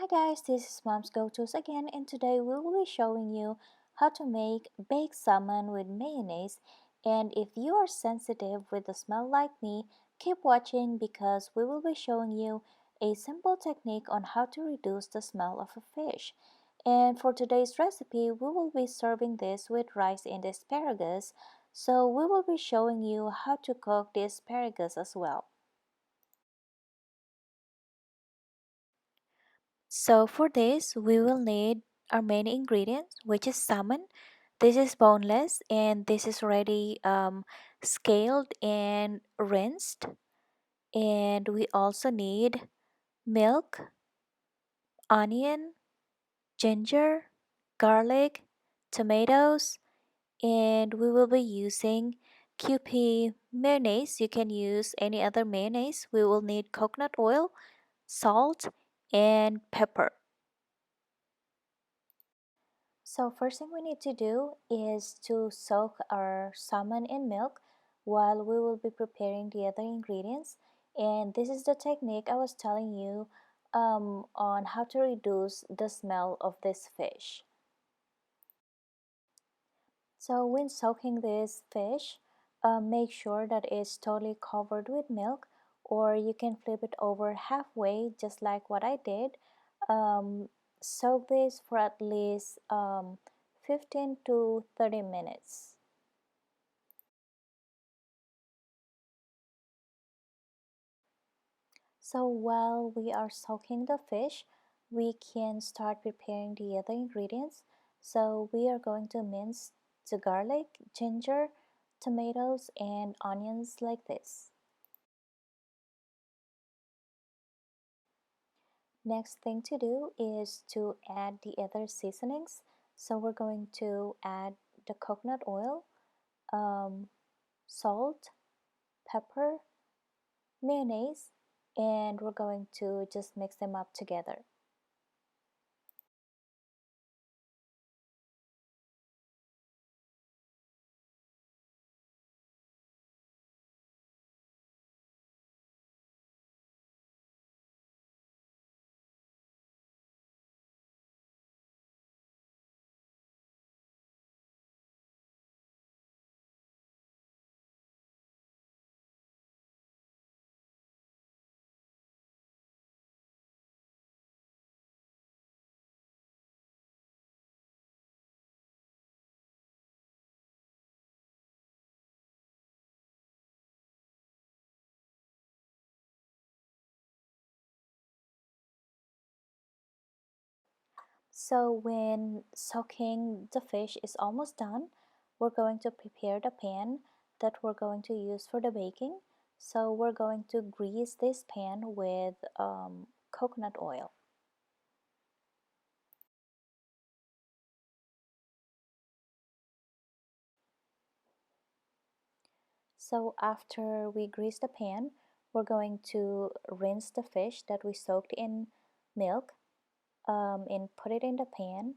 Hi guys, this is Mom's Go-Tos again, and today we will be showing you how to make baked salmon with mayonnaise. And if you are sensitive with the smell like me, keep watching because we will be showing you a simple technique on how to reduce the smell of a fish. And for today's recipe, we will be serving this with rice and asparagus, so we will be showing you how to cook the asparagus as well. So for this, we will need our main ingredients, which is salmon. This is boneless and this is already scaled and rinsed. And we also need milk, onion, ginger, garlic, tomatoes, and we will be using QP mayonnaise. You can use any other mayonnaise. We will need coconut oil, salt, and pepper. So first thing we need to do is to soak our salmon in milk while we will be preparing the other ingredients. And this is the technique I was telling you on how to reduce the smell of this fish. So when soaking this fish, make sure that it's totally covered with milk, or you can flip it over halfway just like what I did. Um, Soak this for at least 15 to 30 minutes. So while we are soaking the fish, we can start preparing the other ingredients. So we are going to mince the garlic, ginger, tomatoes, and onions like this. Next thing to do is to add the other seasonings. So we're going to add the coconut oil, um, salt, pepper, mayonnaise, and we're going to just mix them up together. So when soaking the fish is almost done, we're going to prepare the pan that we're going to use for the baking. So we're going to grease this pan with coconut oil. So after we grease the pan, we're going to rinse the fish that we soaked in milk and put it in the pan.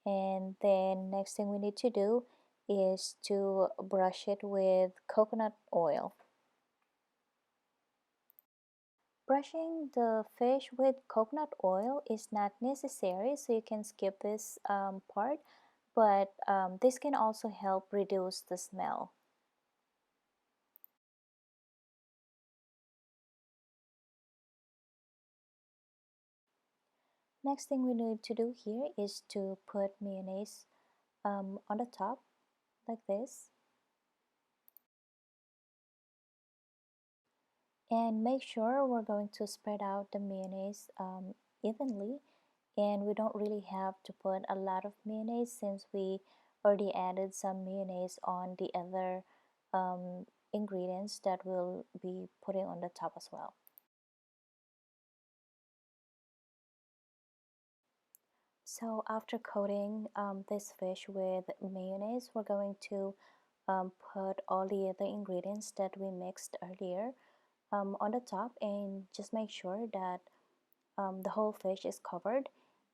And then next thing we need to do is to brush it with coconut oil. Brushing the fish with coconut oil is not necessary, so you can skip this part, but this can also help reduce the smell. Next thing we need to do here is to put mayonnaise on the top like this, and make sure we're going to spread out the mayonnaise evenly, and we don't really have to put a lot of mayonnaise since we already added some mayonnaise on the other ingredients that we'll be putting on the top as well. So after coating this fish with mayonnaise, we're going to put all the other ingredients that we mixed earlier on the top, and just make sure that the whole fish is covered.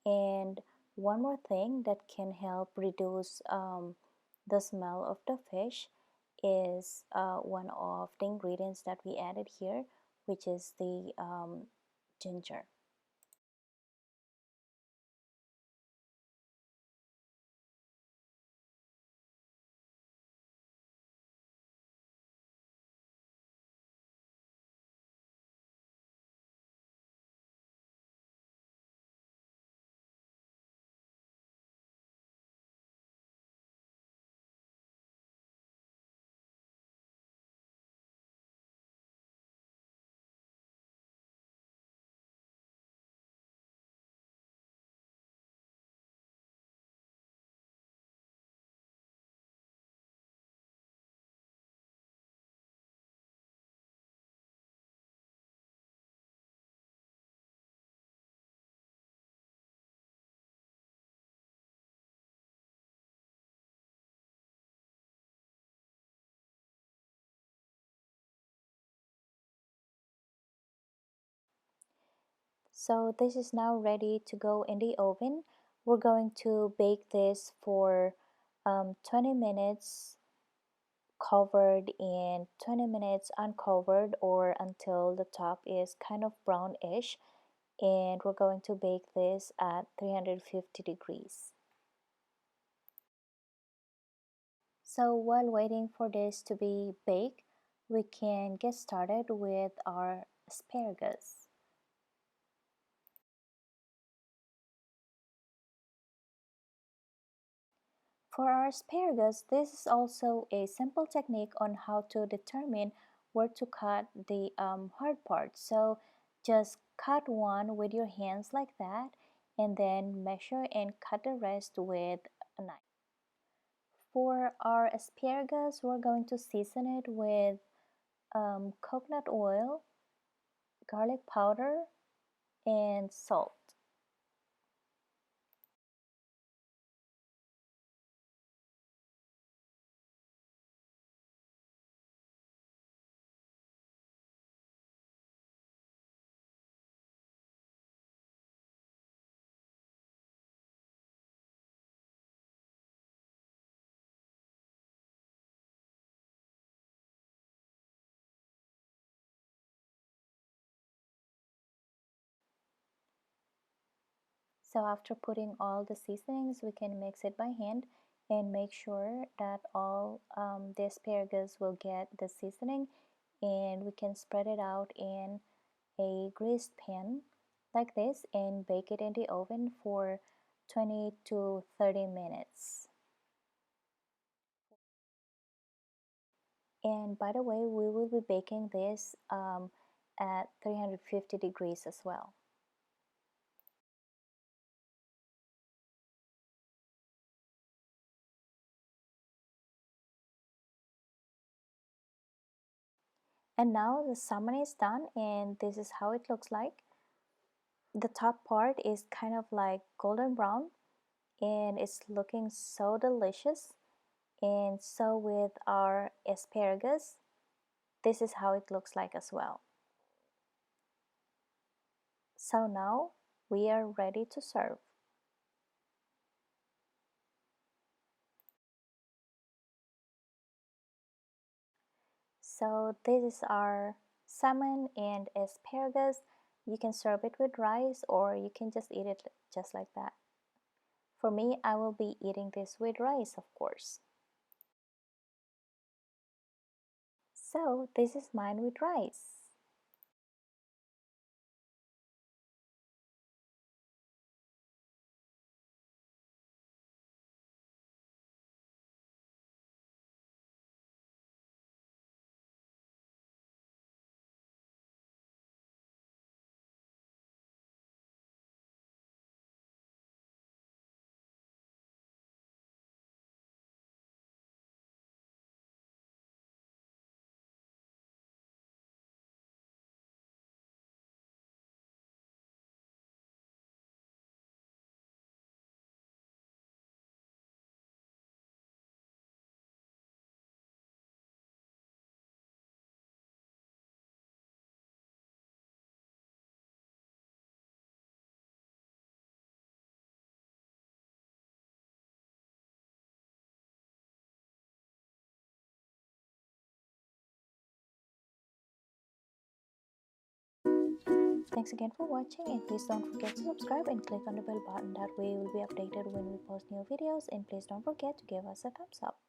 And one more thing that can help reduce the smell of the fish is one of the ingredients that we added here, which is the ginger. So this is now ready to go in the oven. We're going to bake this for 20 minutes covered and 20 minutes uncovered, or until the top is kind of brownish, and we're going to bake this at 350 degrees. So while waiting for this to be baked, we can get started with our asparagus. For our asparagus, this is also a simple technique on how to determine where to cut the hard part. So just cut one with your hands like that, and then measure and cut the rest with a knife. For our asparagus, we're going to season it with coconut oil, garlic powder, and salt. So after putting all the seasonings, we can mix it by hand and make sure that all the asparagus will get the seasoning, and we can spread it out in a greased pan like this and bake it in the oven for 20 to 30 minutes. And by the way, we will be baking this at 350 degrees as well. And now the salmon is done, and this is how it looks like. The top part is kind of like golden brown, and it's looking so delicious. And so with our asparagus, this is how it looks like as well. So now we are ready to serve. So this is our salmon and asparagus. You can serve it with rice, or you can just eat it just like that. For me, I will be eating this with rice, of course. So this is mine with rice. Thanks again for watching, and please don't forget to subscribe and click on the bell button. That way you will be updated when we post new videos, and please don't forget to give us a thumbs up.